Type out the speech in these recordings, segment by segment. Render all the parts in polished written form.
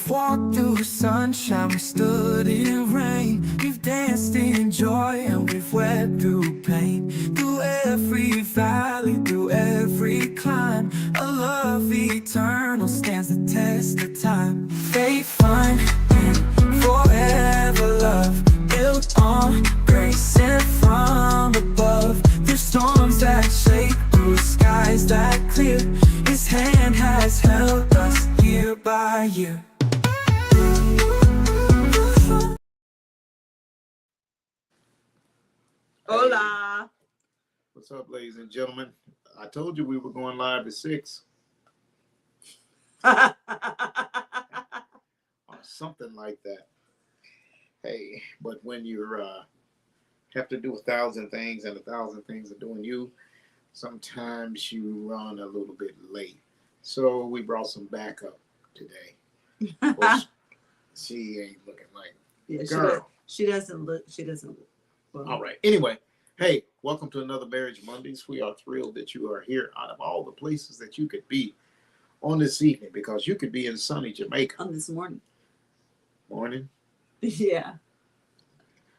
We've walked through sunshine, we stood in rain. We've danced in joy and we've wept through pain. Through every valley, through every climb, a love eternal stands the test of time. Faith and forever love, built on grace sent from above. Through storms that shake, through skies that clear, His hand has held us year by year. Hola. What's up, ladies and gentlemen? I told you we were going live at 6 or something like that. Hey, but when you have to do 1,000 things and 1,000 things are doing you, sometimes you run a little bit late. So we brought some backup today. She ain't looking like girl. She doesn't look. Well. All right. Anyway, hey, welcome to another Marriage Mondays. We are thrilled that you are here out of all the places that you could be on this evening, because you could be in sunny Jamaica. On this morning. Morning? Yeah.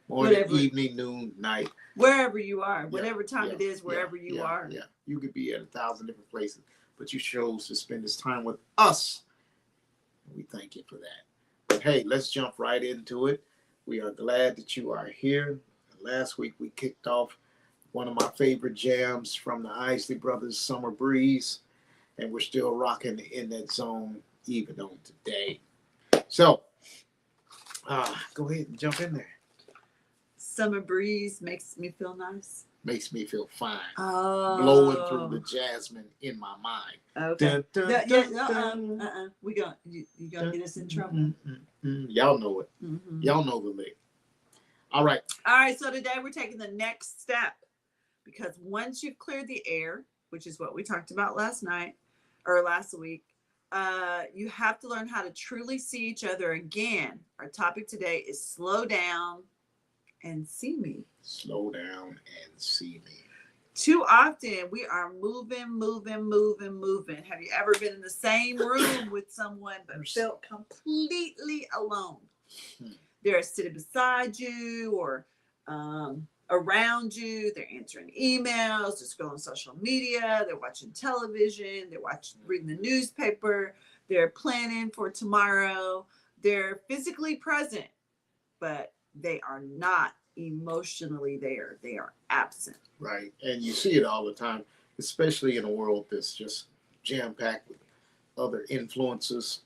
Morning, whatever. Evening, noon, night. Wherever you are, whatever time it is, wherever you are. Yeah, you could be at 1,000 different places, but you chose to spend this time with us. We thank you for that. But hey, let's jump right into it. We are glad that you are here. Last week we kicked off one of my favorite jams from the Isley Brothers, Summer Breeze, and we're still rocking in that zone even on today. So, go ahead and jump in there. Summer breeze makes me feel nice. Makes me feel fine. Oh. Blowing through the jasmine in my mind. Okay. We got you gonna get us in trouble. Y'all know it. Mm-hmm. Y'all know the lick. All right. So today we're taking the next step, because once you've cleared the air, which is what we talked about last week, you have to learn how to truly see each other again. Our topic today is slow down and see me. Slow down and see me. Too often we are moving. Have you ever been in the same room with someone but felt completely alone? They're sitting beside you or around you. They're answering emails, they're scrolling social media, they're watching television, they're reading the newspaper, they're planning for tomorrow. They're physically present, but they are not emotionally there. They are absent. Right. And you see it all the time, especially in a world that's just jam-packed with other influences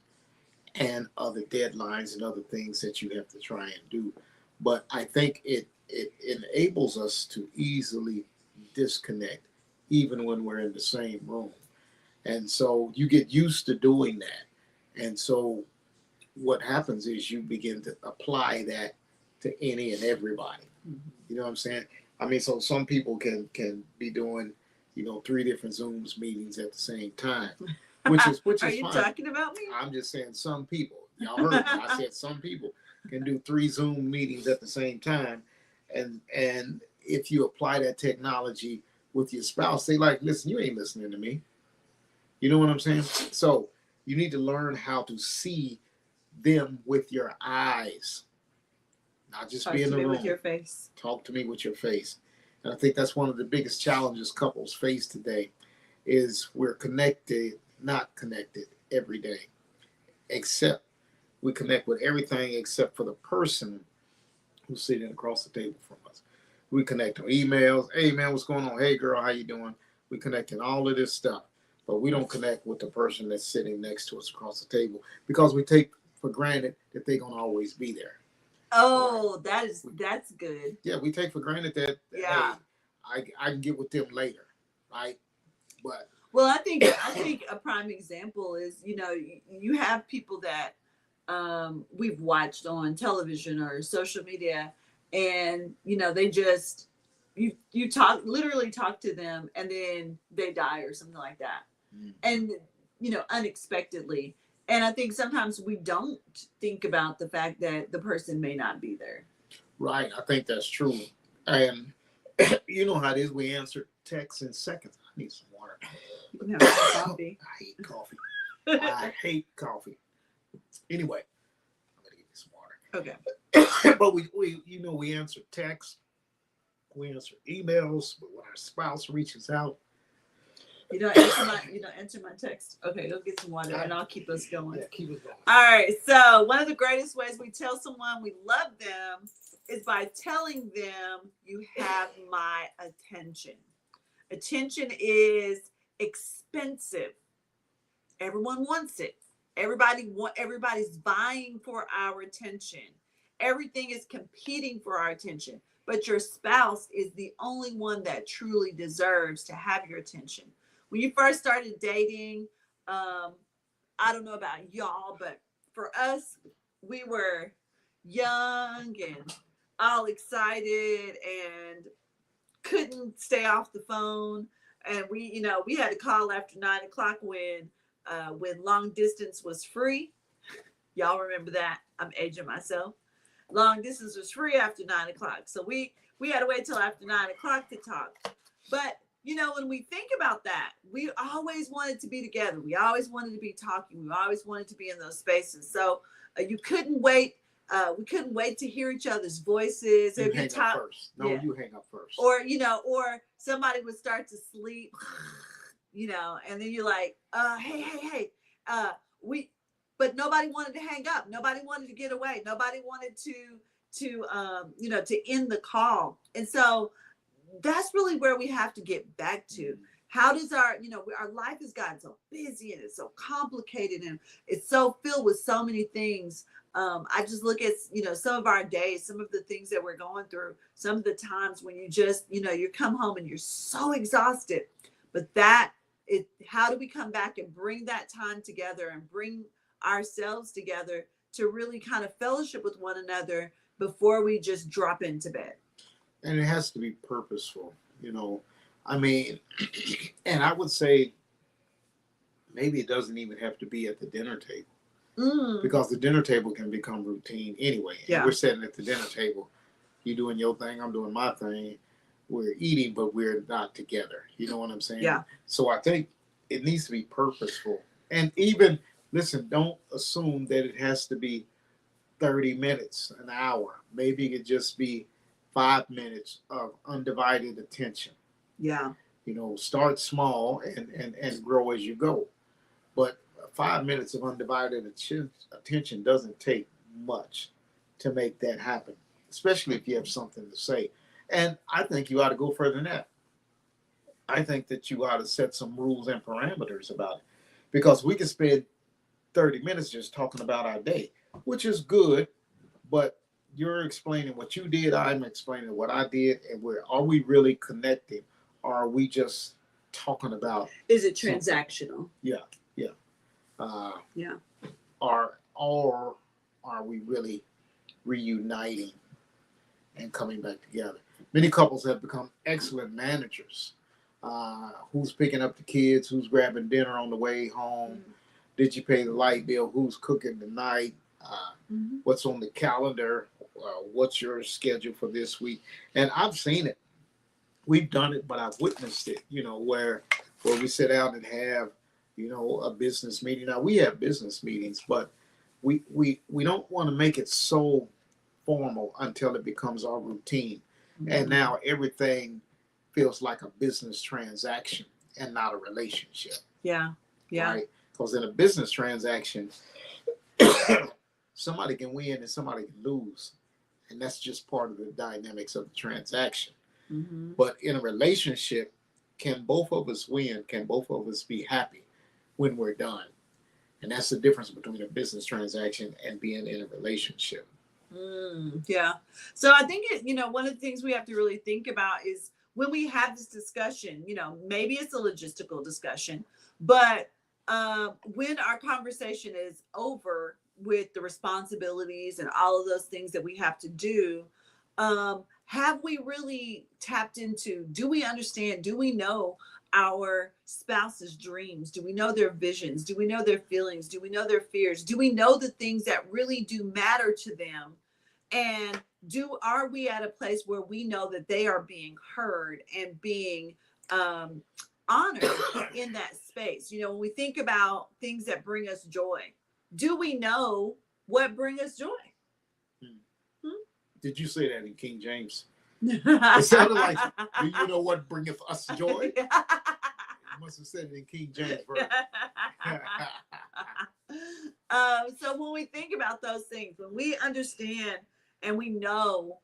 and other deadlines and other things that you have to try and do. But I think it enables us to easily disconnect even when we're in the same room. And so you get used to doing that. And so what happens is you begin to apply that to any and everybody. Mm-hmm. You know what I'm saying? I mean, so some people can be doing, 3 different Zooms meetings at the same time. Which is Are fine. you talking about me? I'm just saying some people. Y'all heard me. I said some people can do 3 Zoom meetings at the same time. And if you apply that technology with your spouse, they like, listen, you ain't listening to me. You know what I'm saying? So you need to learn how to see them with your eyes. Not just be in the room. Talk to me with your face. Talk to me with your face. And I think that's one of the biggest challenges couples face today, is we're not connected every day, except we connect with everything except for the person who's sitting across the table from us. We connect on emails. Hey man, what's going on? Hey girl, how you doing? We connect in all of this stuff, but we don't connect with the person that's sitting next to us across the table, because we take for granted that they're gonna always be there. Oh, right. That's good. Yeah, we take for granted that yeah, hey, I can get with them later, right? But well, I think a prime example is, you have people that we've watched on television or social media, and they just you literally talk to them and then they die or something like that. And unexpectedly. And I think sometimes we don't think about the fact that the person may not be there. Right. I think that's true. And you know how it is. We answer texts in seconds. I need some water. You can have some coffee. I hate coffee. I hate coffee. Anyway, Okay. But we answer texts, we answer emails, but when our spouse reaches out, You don't answer my text. Okay, go get some water and I'll keep us going. yeah, keep it going. All right. So one of the greatest ways we tell someone we love them is by telling them you have my attention. Attention is expensive. Everyone wants it. Everybody's vying for our attention. Everything is competing for our attention. But your spouse is the only one that truly deserves to have your attention. When you first started dating, I don't know about y'all, but for us, we were young and all excited and couldn't stay off the phone. And we had to call after 9 o'clock when long distance was free. Y'all remember that? I'm aging myself. Long distance was free after 9 o'clock. So we had to wait till after 9 o'clock to talk. But when we think about that, we always wanted to be together. We always wanted to be talking. We always wanted to be in those spaces. So you couldn't wait. We couldn't wait to hear each other's voices. You hang up first. No, you hang up first. Or somebody would start to sleep, and then you're like, hey, but nobody wanted to hang up. Nobody wanted to get away. Nobody wanted to end the call. And so that's really where we have to get back to. How does our life has gotten so busy and it's so complicated and it's so filled with so many things. I just look at, some of our days, some of the things that we're going through, some of the times when you just, you come home and you're so exhausted, but how do we come back and bring that time together and bring ourselves together to really kind of fellowship with one another before we just drop into bed? And it has to be purposeful, I mean, and I would say maybe it doesn't even have to be at the dinner table, because the dinner table can become routine anyway. Yeah. We're sitting at the dinner table, you doing your thing, I'm doing my thing. We're eating, but we're not together. You know what I'm saying? Yeah. So I think it needs to be purposeful. And even, listen, don't assume that it has to be 30 minutes, an hour. Maybe it could just be 5 minutes of undivided attention. Yeah. Start small and grow as you go. But 5 minutes of undivided attention doesn't take much to make that happen, especially if you have something to say. And I think you ought to go further than that. I think that you ought to set some rules and parameters about it, because we can spend 30 minutes just talking about our day, which is good, but you're explaining what you did, I'm explaining what I did, and are we really connecting, or are we just talking about? Is it transactional? Yeah. Or are we really reuniting and coming back together? Many couples have become excellent managers. Who's picking up the kids? Who's grabbing dinner on the way home? Mm-hmm. Did you pay the light bill? Who's cooking tonight? What's on the calendar? What's your schedule for this week? And I've seen it. We've done it, but I've witnessed it, where we sit down and have, a business meeting. Now, we have business meetings, but we don't want to make it so formal until it becomes our routine. Mm-hmm. And now everything feels like a business transaction and not a relationship. Yeah. Right? Because in a business transaction, somebody can win and somebody can lose. And that's just part of the dynamics of the transaction. Mm-hmm. But in a relationship, can both of us win? Can both of us be happy when we're done? And that's the difference between a business transaction and being in a relationship. Yeah. So I think, one of the things we have to really think about is when we have this discussion, maybe it's a logistical discussion, but when our conversation is over with the responsibilities and all of those things that we have to do, have we really tapped into, do we understand, do we know our spouse's dreams? Do we know their visions? Do we know their feelings? Do we know their fears? Do we know the things that really do matter to them? And are we at a place where we know that they are being heard and being honored in that space? When we think about things that bring us joy, do we know what bring us joy? Did you say that in King James? It sounded like, do you know what bringeth us joy? You must have said it in King James version. So when we think about those things, when we understand and we know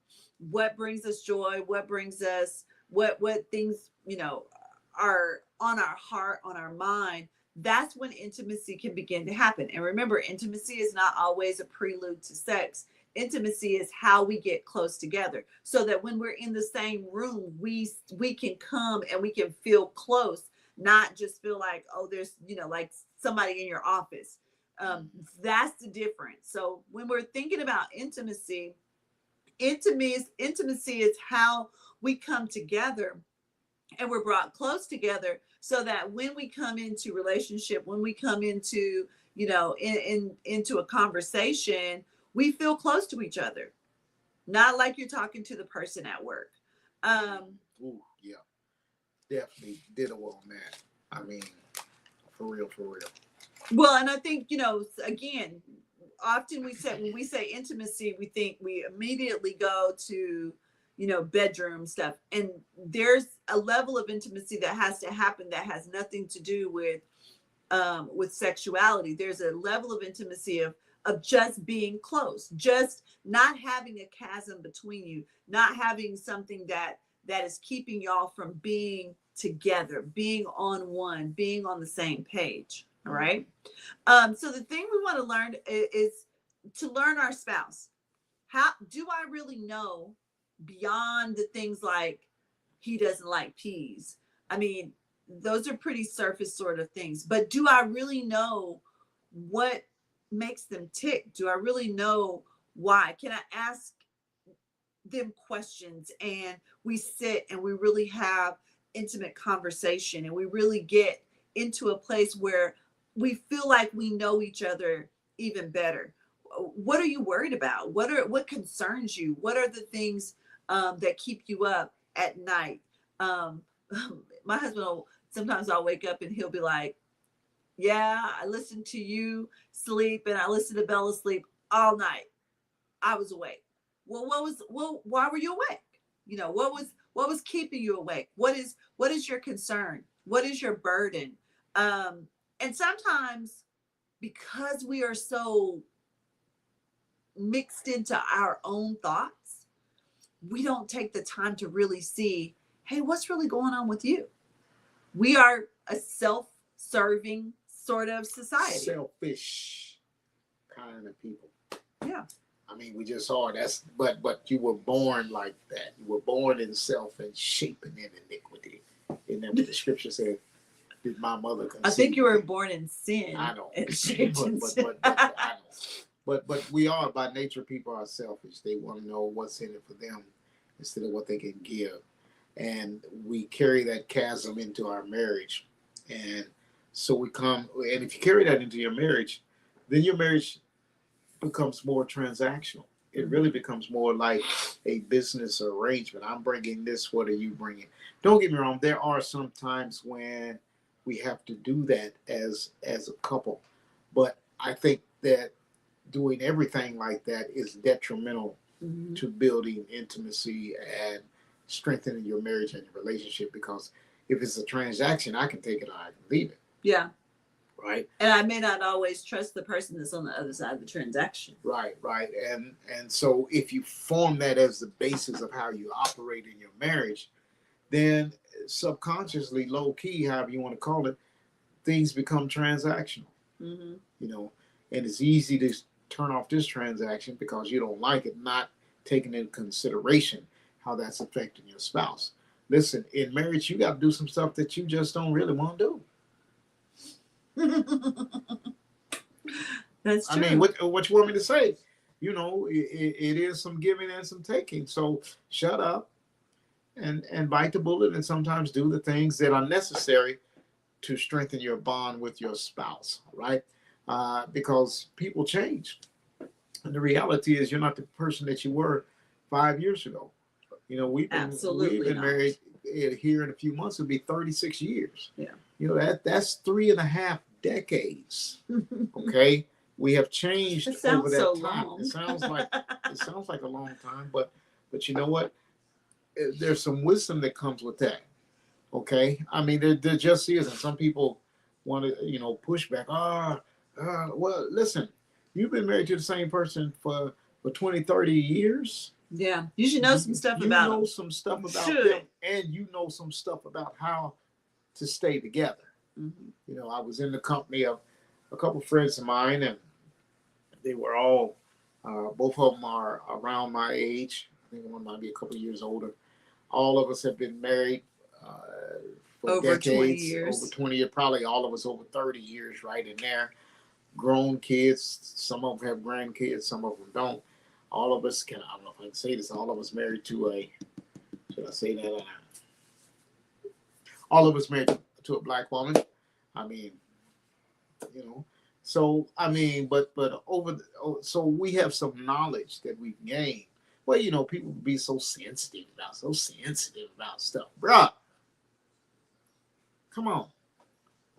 what brings us joy, what brings us, what things, are on our heart, on our mind, that's when intimacy can begin to happen. And remember, intimacy is not always a prelude to sex. Intimacy is how we get close together, so that when we're in the same room, we can come and we can feel close, not just feel like, oh, there's, like somebody in your office. That's the difference. So when we're thinking about intimacy is how we come together and we're brought close together, so that when we come into relationship, when we come into, into a conversation, we feel close to each other, not like you're talking to the person at work. Ooh, yeah, definitely ditto on that. I mean, for real. Well, and I think, again, often when we say intimacy, we immediately go to, bedroom stuff. And there's a level of intimacy that has to happen that has nothing to do with sexuality. There's a level of intimacy of just being close, just not having a chasm between you, not having something that is keeping y'all from being together, being on one, being on the same page. All right. So the thing we want to learn is to learn our spouse. How do I really know beyond the things like he doesn't like peas? I mean, those are pretty surface sort of things, but do I really know what makes them tick? Do I really know why? Can I ask them questions and we sit and we really have intimate conversation and we really get into a place where we feel like we know each other even better? What are you worried about? What concerns you? What are the things that keep you up at night? My husband sometimes I'll wake up and he'll be like, yeah, I listened to you sleep and I listened to Bella sleep all night. I was awake. Well, why were you awake? What was keeping you awake? What is your concern? What is your burden? And sometimes, because we are so mixed into our own thoughts, we don't take the time to really see, hey, what's really going on with you? We are a self-serving sort of society. Selfish kind of people. Yeah. I mean, we just are. But you were born like that. You were born in self and shapen in iniquity. Isn't that what the scripture said? Did my mother conceive? I think you were born in sin. I know. And shaped in sin. I know. But we are, by nature, people are selfish. They want to know what's in it for them instead of what they can give. And we carry that chasm into our marriage. And so and if you carry that into your marriage, then your marriage becomes more transactional. It really becomes more like a business arrangement. I'm bringing this, what are you bringing? Don't get me wrong, there are some times when we have to do that as a couple. But I think that doing everything like that is detrimental to building intimacy and strengthening your marriage and your relationship, because if it's a transaction, I can take it or I can leave it. Yeah. Right. And I may not always trust the person that's on the other side of the transaction. Right. And so if you form that as the basis of how you operate in your marriage, then subconsciously, low key, however you want to call it, things become transactional. And it's easy to turn off this transaction because you don't like it, not taking into consideration how that's affecting your spouse. Listen, in marriage, you got to do some stuff that you just don't really want to do. That's true. I mean, what you want me to say? It is some giving and some taking. So shut up and bite the bullet and sometimes do the things that are necessary to strengthen your bond with your spouse, right? Because people change. And the reality is you're not the person that you were 5 years ago. We've been married here in a few months. It'll be 36 years. Yeah. That's 3.5 decades. Okay. we have changed It over sounds that so time. long. It sounds like a long time, but you know what? There's some wisdom that comes with that. Okay, I mean there just is, and some people want to push back. Well, listen, you've been married to the same person for 20, 30 years. Yeah, you should know some stuff You about know them. some stuff You about should. them, and you know some stuff about how to stay together. Mm-hmm. I was in the company of a couple friends of mine, and they were all, both of them are around my age. I think one might be a couple of years older. All of us have been married for Over decades, 20 years. over 20 years, probably all of us over 30 years, right in there. Grown kids, some of them have grandkids, some of them don't. All of us I don't know if I can say this, all of us married to should I say that? All of us married to a black woman. I mean, so I mean, but so we have some knowledge that we've gained. Well, people be so sensitive about stuff, bruh. Come on,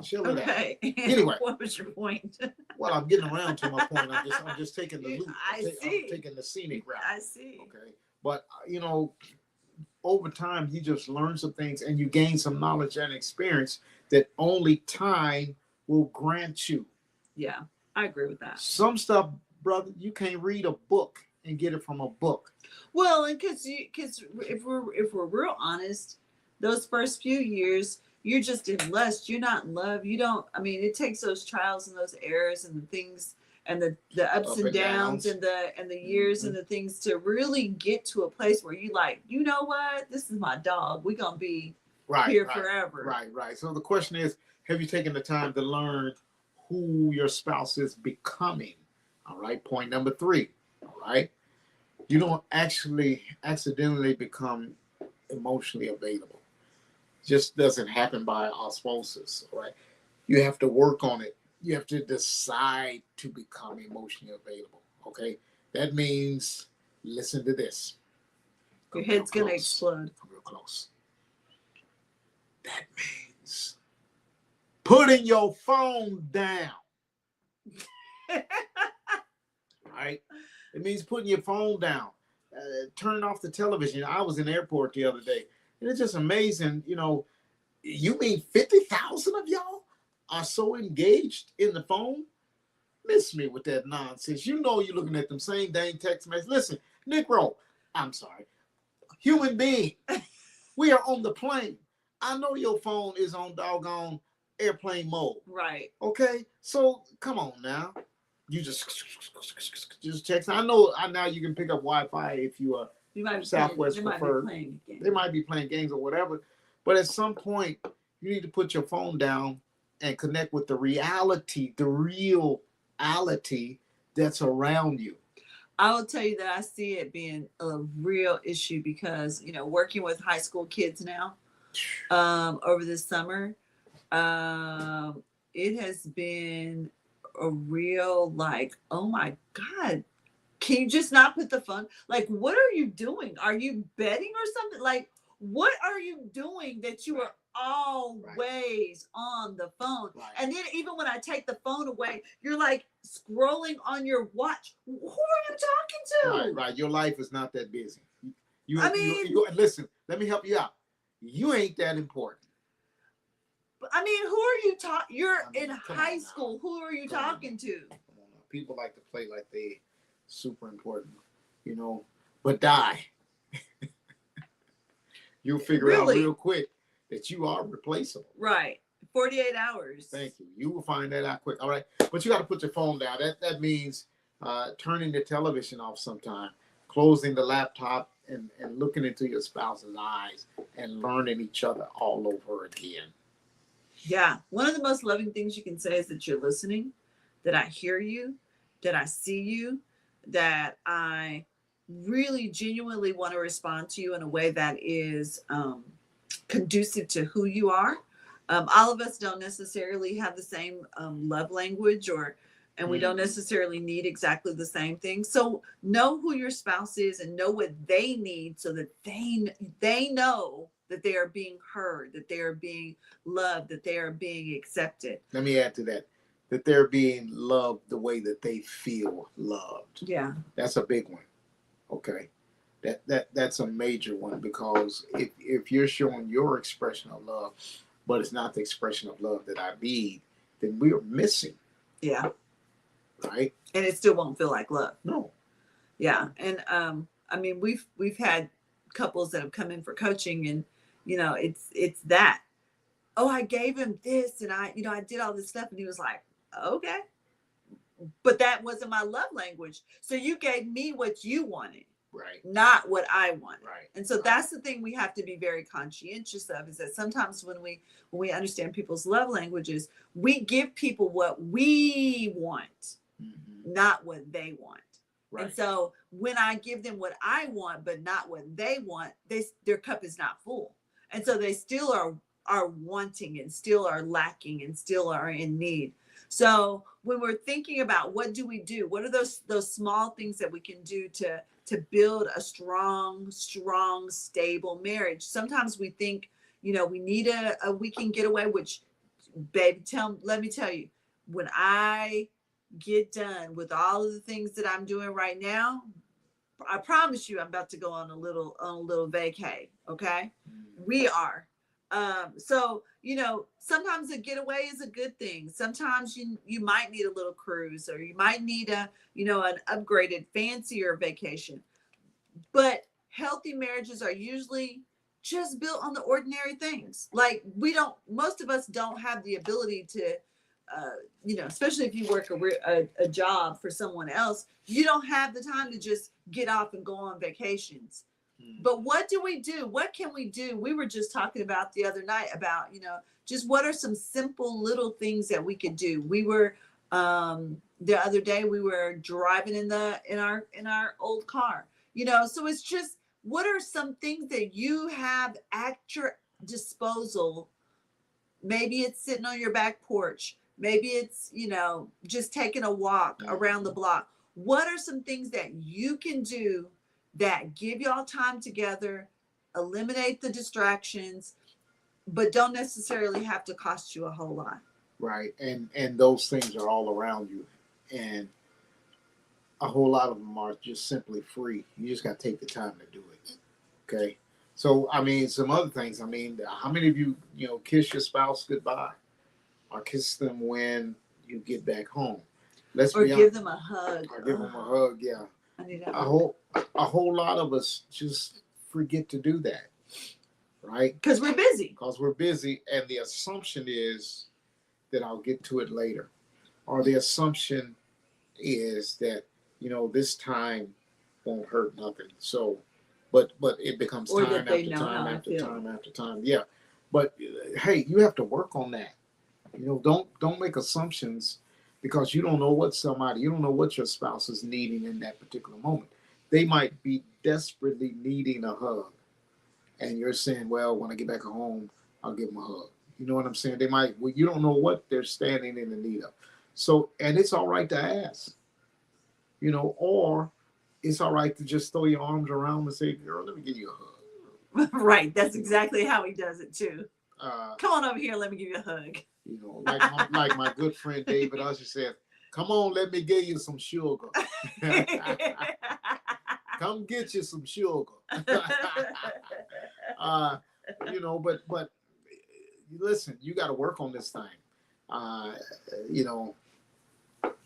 chill it out. Okay. Anyway, What was your point? well, I'm getting around to my point. I'm just taking the loop. I see. I'm taking the scenic route. I see. Okay, but over time, you just learn some things and you gain some knowledge and experience that only time will grant you. Yeah, I agree with that. Some stuff, brother, you can't read a book and get it from a book. Well, and because if we're real honest, those first few years, you're just in lust. You're not in love. You don't. I mean, it takes those trials and those errors and the things and the ups and downs and the years and the things to really get to a place where you like, you know what, this is my dog. We're gonna be here forever. Right. So the question is, have you taken the time to learn who your spouse is becoming? All right. Point number 3. All right. You don't actually accidentally become emotionally available. Just doesn't happen by osmosis. All right. You have to work on it. You have to decide to become emotionally available. Okay. That means, listen to this. Your head's gonna explode. Come real close. That means putting your phone down. Right? It means putting your phone down. Turning off the television. I was in the airport the other day, and it's just amazing. You mean 50,000 of y'all are so engaged in the phone? Miss me with that nonsense. You're looking at them same dang text messages. Listen, Negro, I'm sorry. Human being, we are on the plane. I know your phone is on doggone airplane mode. Right. Okay? So come on now. You just text. I know now you can pick up Wi-Fi if you are Southwest preferred. They might be playing games or whatever. But at some point, you need to put your phone down and connect with the reality, the reality that's around you. I will tell you that I see it being a real issue because, working with high school kids now over this summer, it has been a real oh my God, can you just not put the phone? Like, what are you doing? Are you betting or something? Like, what are you doing that you are always on the phone? Right. And then even when I take the phone away, you're like scrolling on your watch. Who are you talking to? Right. Your life is not that busy. You listen, let me help you out. You ain't that important. I mean, who are you talking? You're in high school. Who are you talking to? People like to play like they super important, but die. You'll figure out real quick that you are replaceable. Right. 48 hours. Thank you. You will find that out quick. All right. But you got to put your phone down. That means turning the television off sometime, closing the laptop and looking into your spouse's eyes and learning each other all over again. Yeah. One of the most loving things you can say is that you're listening, that I hear you, that I see you, that I really genuinely want to respond to you in a way that is conducive to who you are. All of us don't necessarily have the same love language and we don't necessarily need exactly the same thing. So know who your spouse is and know what they need so that they know that they are being heard, that they are being loved, that they are being accepted. Let me add to that. that they're being loved the way that they feel loved. Yeah. That's a big one. Okay. That's a major one, because if you're showing your expression of love, but it's not the expression of love that I need, then we're missing, Yeah. right? And it still won't feel like love. No. Yeah. And I mean, we've had couples that have come in for coaching, and it's that, oh, I gave him this, and I did all this stuff, and he was like, okay, but that wasn't my love language. So you gave me what you wanted, Right. not what I wanted. Right. And so that's the thing we have to be very conscientious of, is that sometimes when we understand people's love languages, we give people what we want, not what they want. Right. And so when I give them what I want, but not what they want, their cup is not full. And so they still are wanting, and still are lacking, and still are in need. So when we're thinking about what do we do, what are those small things that we can do to build a strong, stable marriage? Sometimes we think, we need a weekend getaway, which, baby, let me tell you, when I get done with all of the things that I'm doing right now, I promise you I'm about to go on a little vacay. Okay. We are. So, sometimes a getaway is a good thing. Sometimes you might need a little cruise, or you might need an upgraded, fancier vacation. But healthy marriages are usually just built on the ordinary things. Like, most of us don't have the ability to, especially if you work a job for someone else, you don't have the time to just get off and go on vacations. But what do we do? What can we do? We were just talking about the other night about, just what are some simple little things that we could do. We were, the other day we were driving in our old car, so it's just, what are some things that you have at your disposal? Maybe it's sitting on your back porch. Maybe it's, just taking a walk around the block. What are some things that you can do that give y'all time together, eliminate the distractions, but don't necessarily have to cost you a whole lot? Right. And those things are all around you. And a whole lot of them are just simply free. You just got to take the time to do it. Okay. So, I mean, some other things. I mean, how many of you, kiss your spouse goodbye, or kiss them when you get back home? Or give them a hug. Or give them a hug. Yeah. I need that. A whole lot of us just forget to do that. Right. Because we're busy. And the assumption is that I'll get to it later. Or the assumption is that, this time won't hurt nothing. So, but it becomes or time after time after time after time. Yeah. But hey, you have to work on that. Don't make assumptions, because you don't know what your spouse is needing in that particular moment. They might be desperately needing a hug. And you're saying, well, when I get back home, I'll give them a hug. You know what I'm saying? You don't know what they're standing in the need of. So, and it's all right to ask, or it's all right to just throw your arms around and say, girl, let me give you a hug. Right. That's exactly how he does it too. Come on over here. Let me give you a hug. Like my good friend David Usher said, come on, let me give you some sugar. Come get you some sugar. But listen, you got to work on this thing.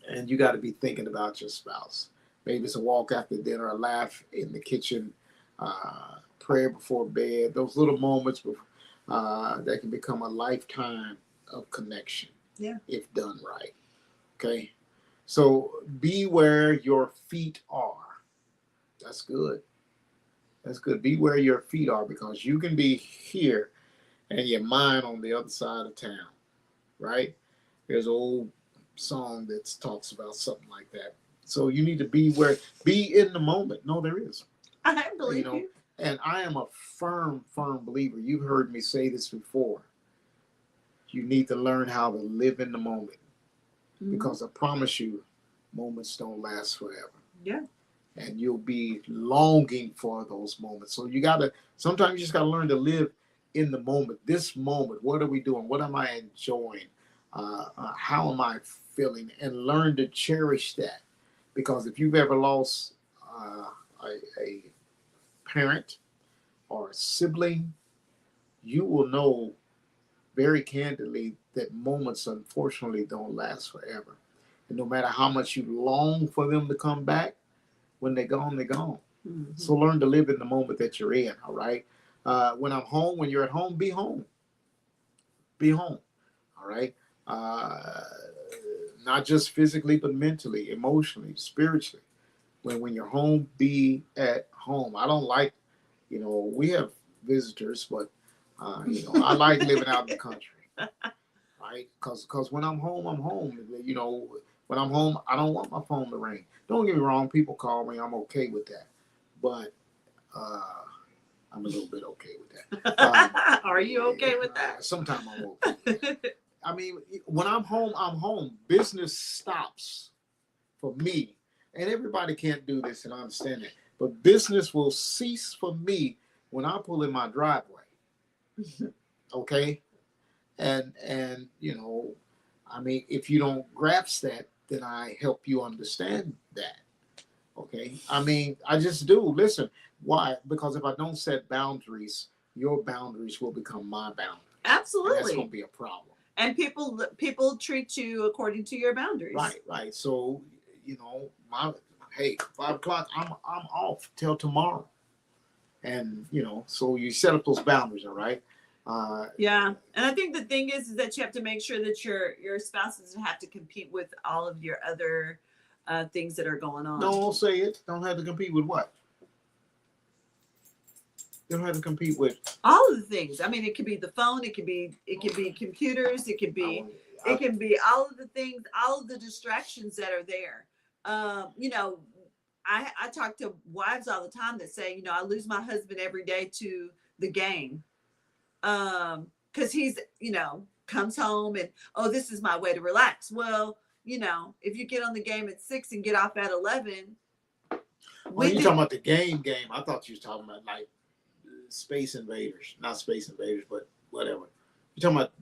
And you got to be thinking about your spouse. Maybe it's a walk after dinner, a laugh in the kitchen, prayer before bed. Those little moments that can become a lifetime of connection. Yeah. If done right. Okay. So be where your feet are. That's good. That's good. Be where your feet are, because you can be here and your mind on the other side of town, right? There's an old song that talks about something like that. So you need to be in the moment. No, there is. I believe you. And I am a firm believer. You've heard me say this before. You need to learn how to live in the moment, because I promise you, moments don't last forever. Yeah. And you'll be longing for those moments. So sometimes you just got to learn to live in the moment. This moment, what are we doing? What am I enjoying? How am I feeling? And learn to cherish that. Because if you've ever lost a parent or a sibling, you will know very candidly that moments unfortunately don't last forever. And no matter how much you long for them to come back, when they're gone, they're gone. Mhm. So learn to live in the moment that you're in, all right? When I'm home, when you're at home, be home. Be home, all right? Not just physically, but mentally, emotionally, spiritually. When you're home, be at home. I don't like, we have visitors, but, I like living out in the country, right? Because when I'm home, I'm home. When I'm home, I don't want my phone to ring. Don't get me wrong, people call me. I'm okay with that. But I'm a little bit okay with that. Are you okay with that? Sometimes I'm okay with that. I mean, when I'm home, I'm home. Business stops for me. And everybody can't do this, and I understand that. But business will cease for me when I pull in my driveway. Okay? And I mean, if you don't grasp that, then I help you understand that. Okay? I mean, I just do. Listen, why? Because if I don't set boundaries, your boundaries will become my boundaries. And that's going Absolutely. to be a problem. And people treat you according to your boundaries. Right. So, hey, 5 o'clock, I'm off till tomorrow. And so you set up those boundaries, all right? Yeah, and I think the thing is that you have to make sure that your spouse doesn't have to compete with all of your other things that are going on. Don't say it. Don't have to compete with what? They don't have to compete with all of the things. I mean, it could be the phone, it could be computers, it could be all of the things, all of the distractions that are there. I talk to wives all the time that say, I lose my husband every day to the game. Because he's, comes home and, oh, this is my way to relax. Well, if you get on the game at 6 and get off at 11. You talking about the game? I thought you was talking about like Space Invaders, not Space Invaders, but whatever. You talking about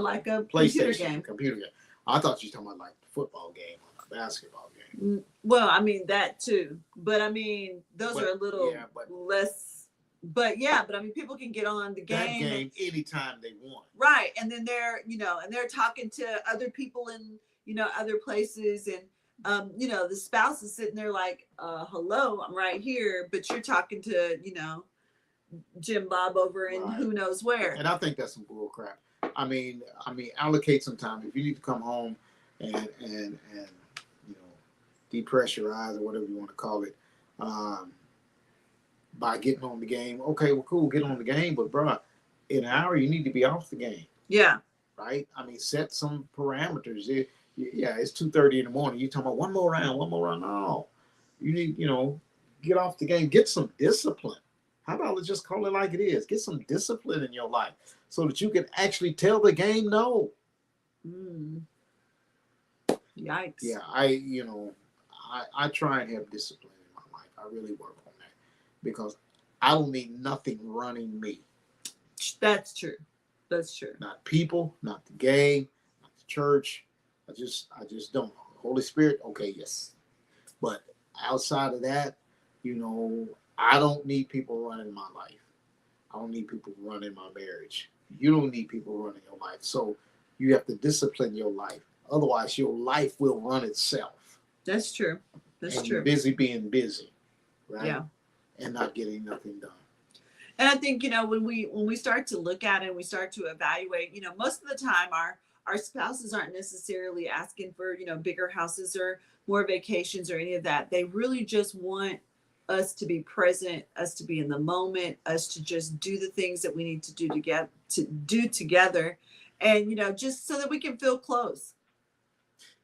like a PlayStation computer game. I thought you was talking about like the football game or the basketball game. Well, I mean that too, but I mean those are a little less. But I mean people can get on the game anytime they want. Right, and then they're and they're talking to other people in other places, and the spouse is sitting there like, hello, I'm right here, but you're talking to Jim Bob over in who knows where. And I think that's some bull crap. I mean, allocate some time. If you need to come home and depressurize or whatever you want to call it, by getting on the game. Okay, well, cool, get on the game, but bro, in an hour you need to be off the game. Yeah. Right. I mean, set some parameters. It's 2:30 in the morning. You talking about one more round? No, you need get off the game. Get some discipline. How about let's just call it like it is? Get some discipline in your life so that you can actually tell the game no. Yikes. Yeah, I try and have discipline in my life. I really work on that because I don't need nothing running me. That's true. Not people, not the game, not the church. I just don't. Holy Spirit, okay, yes. But outside of that, I don't need people running my life. I don't need people running my marriage. You don't need people running your life. So you have to discipline your life. Otherwise, your life will run itself. That's true. And you're busy being busy, right? Yeah. And not getting nothing done. And I think, when we start to look at it and we start to evaluate, most of the time our spouses aren't necessarily asking for, bigger houses or more vacations or any of that. They really just want us to be present, us to be in the moment, us to just do the things that we need to do together, and just so that we can feel close.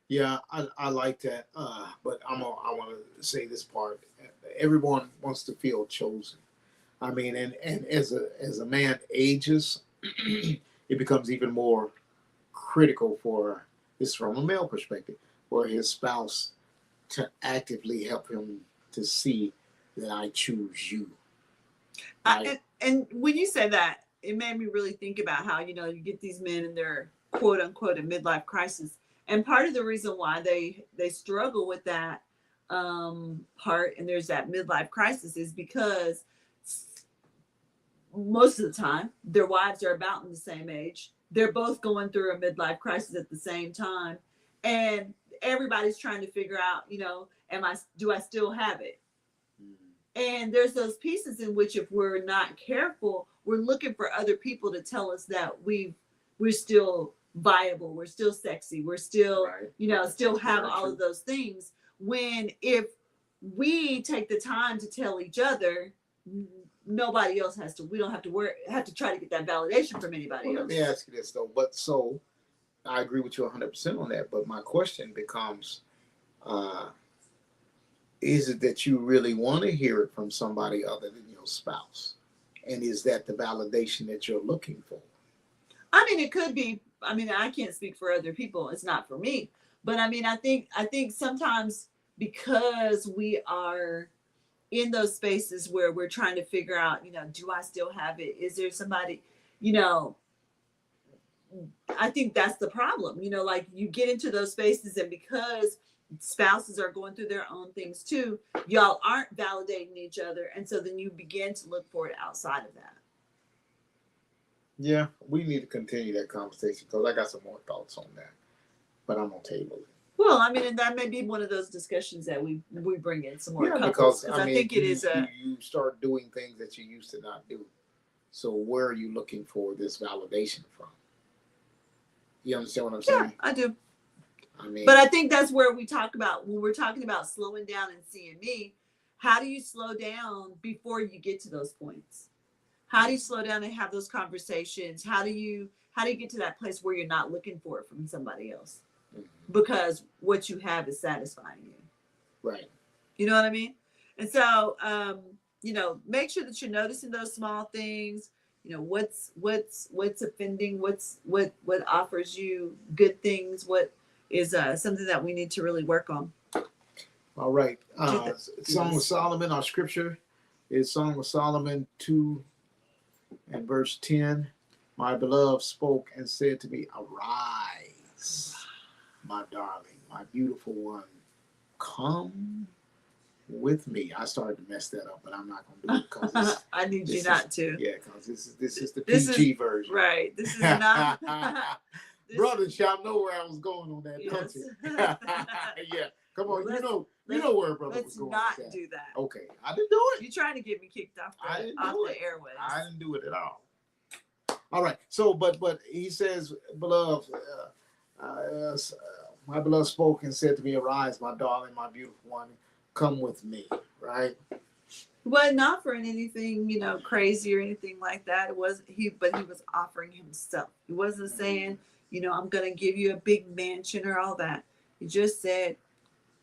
Yeah, I like that. But I want to say this part. Everyone wants to feel chosen. I mean, and as a man ages, it becomes even more critical for this from a male perspective, for his spouse to actively help him to see that I choose you. And when you say that, it made me really think about how, you get these men and they're quote unquote a midlife crisis. And part of the reason why they struggle with that part, and there's that midlife crisis, is because most of the time their wives are about in the same age. They're both going through a midlife crisis at the same time, and everybody's trying to figure out, do I still have it? And there's those pieces in which, if we're not careful, we're looking for other people to tell us that we're still viable, we're still sexy, we're still, still have all of those things. When if we take the time to tell each other, nobody else has to. We don't have to try to get that validation from anybody else. Let me ask you this though. But so I agree with you 100% on that. But my question becomes, is it that you really want to hear it from somebody other than your spouse? And is that the validation that you're looking for? I mean, it could be. I mean, I can't speak for other people. It's not for me. But I mean, I think sometimes because we are in those spaces where we're trying to figure out, do I still have it? Is there somebody, I think that's the problem. Like you get into those spaces, and because spouses are going through their own things too, y'all aren't validating each other, and so then you begin to look for it outside of that. Yeah, we need to continue that conversation because I got some more thoughts on that, but I'm gonna table it. Well, I mean, and that may be one of those discussions that we bring in some more because couples, I mean, think you start doing things that you used to not do. So where are you looking for this validation from? You understand what I'm saying? Yeah, I do. I mean, but I think that's where we talk about, when we're talking about slowing down and seeing me, how do you slow down before you get to those points? How do you slow down and have those conversations? How do you get to that place where you're not looking for it from somebody else? Because what you have is satisfying you. Right. You know what I mean? And so, make sure that you're noticing those small things. What's offending, what offers you good things, what is something that we need to really work on. All right. Song of Solomon, our scripture is Song of Solomon 2 and verse 10. My beloved spoke and said to me, arise, my darling, my beautiful one, come with me. I started to mess that up, but I'm not going to do it because I need you not to. Yeah, because this is the PG version. Right. This is not. Brothers, y'all know where I was going on that, don't you? Yeah. Come on, you know where brother was going. Let's not do that. Okay, I didn't do it. You're trying to get me kicked off the airways. I didn't do it at all. All right. So, but he says, beloved, my beloved spoke and said to me, arise, my darling, my beautiful one, come with me. Right. Well, not for anything, crazy or anything like that. But he was offering himself. He wasn't saying, I'm going to give you a big mansion or all that. He just said,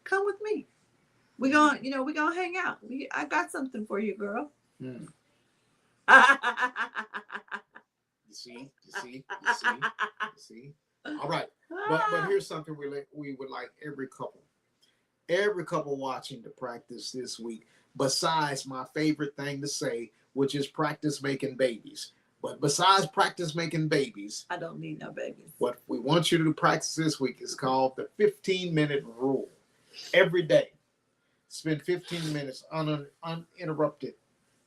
come with me. We're going to hang out. I got something for you, girl. You see. All right. But here's something we would like every couple watching to practice this week, besides my favorite thing to say, which is practice making babies. But besides practice making babies, I don't need no babies. What we want you to practice this week is called the 15-minute rule. Every day, spend 15 minutes uninterrupted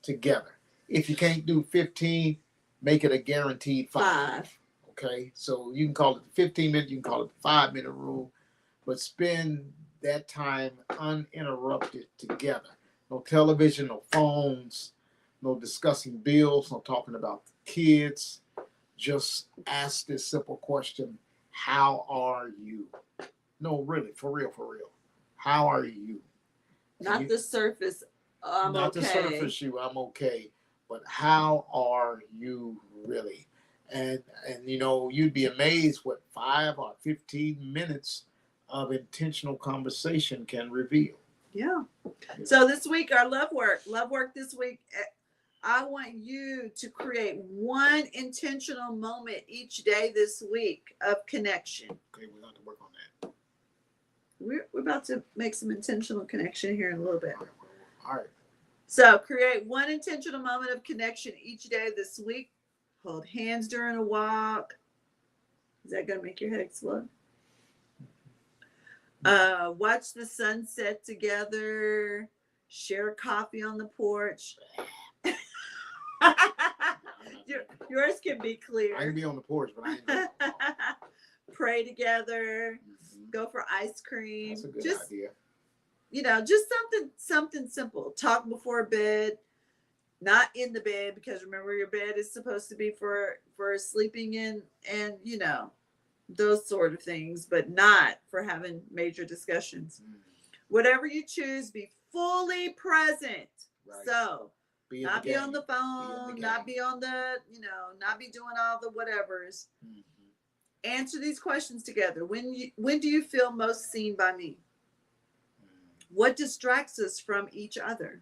together. If you can't do 15, make it a guaranteed 5. Okay, so you can call it the 15-minute, you can call it the 5-minute rule, but spend that time uninterrupted together. No television, no phones, no discussing bills, no talking about the kids. Just ask this simple question: how are you? No, really, for real. How are you? Not the surface. Not okay. the surface you. I'm okay, but how are you really? And you'd be amazed what 5 or 15 minutes of intentional conversation can reveal. Yeah. So this week, our love work this week, I want you to create one intentional moment each day this week of connection. Okay, we're going to work on that. We're about to make some intentional connection here in a little bit. All right. So create one intentional moment of connection each day this week. Hold hands during a walk. Is that gonna make your head explode? Watch the sunset together. Share coffee on the porch. Yours can be I can clear. be on the porch, but I ain't going. Pray together. Mhm. Go for ice cream. That's a good Just idea. just something simple. Talk before bed, not in the bed, because remember your bed is supposed to be for sleeping in, and those sort of things, but not for having major discussions. Mm. Whatever you choose, be fully present. Right. So Be in not the be game. on the phone, not game. be on the, not be doing all the whatevers. Mhm. Answer these questions together. When do you feel most seen by me? Mm. What distracts us from each other?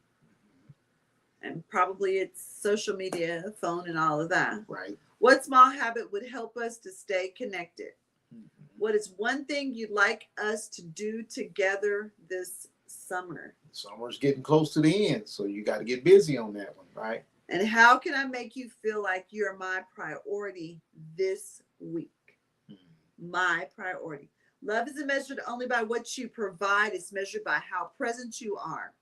And probably it's social media, phone, and all of that. Right. What small habit would help us to stay connected? Mhm. What is one thing you'd like us to do together this summer? Summer's getting close to the end, so you got to get busy on that one, right? And how can I make you feel like you're my priority this week? Mhm. My priority. Love isn't measured only by what you provide, it's measured by how present you are.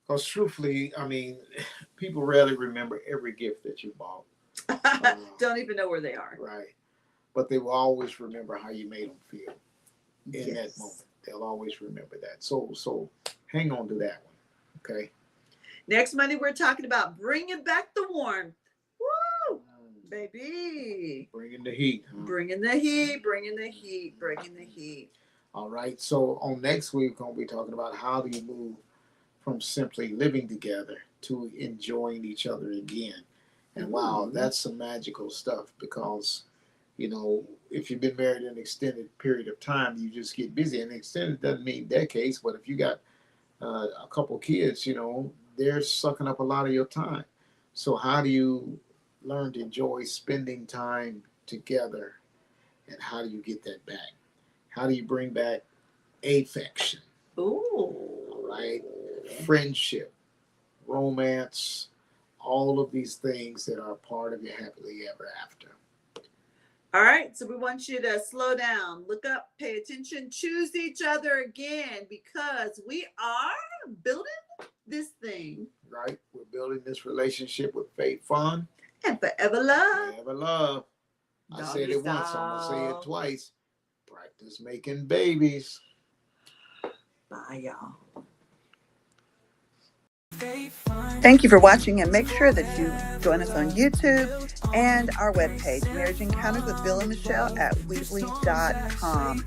Because truthfully, I mean, people rarely remember every gift that you bought, Don't even know where they are. right? But they will always remember how you made them feel in that Yes. moment. They'll always remember that. So hang on to that one, okay? Next Monday, we're talking about bringing back the warmth. Woo! Baby. Bringing the heat. Huh? Bringing the heat, bringing the heat, bringing the heat. All right. So on next week, we're going to be talking about how do you move from simply living together to enjoying each other again. And wow, that's some magical stuff, because, if you've been married an extended period of time, you just get busy. And extended doesn't mean decades, but if you got a couple kids, they're sucking up a lot of your time. So how do you learn to enjoy spending time together, and how do you get that back? How do you bring back affection? Ooh. All right, friendship, romance, all of these things that are part of your happily ever after. All right, so we want you to slow down, look up, pay attention, choose each other again, because we are building this thing. Right, we're building this relationship with faith, fun, And forever love. forever love. I Doggy said it once, I'm style. gonna say it twice. Practice making babies. Bye, y'all. Thank you for watching, and make sure that you join us on YouTube and our webpage, Marriage Encounters with Bill and Michelle at Weebly.com.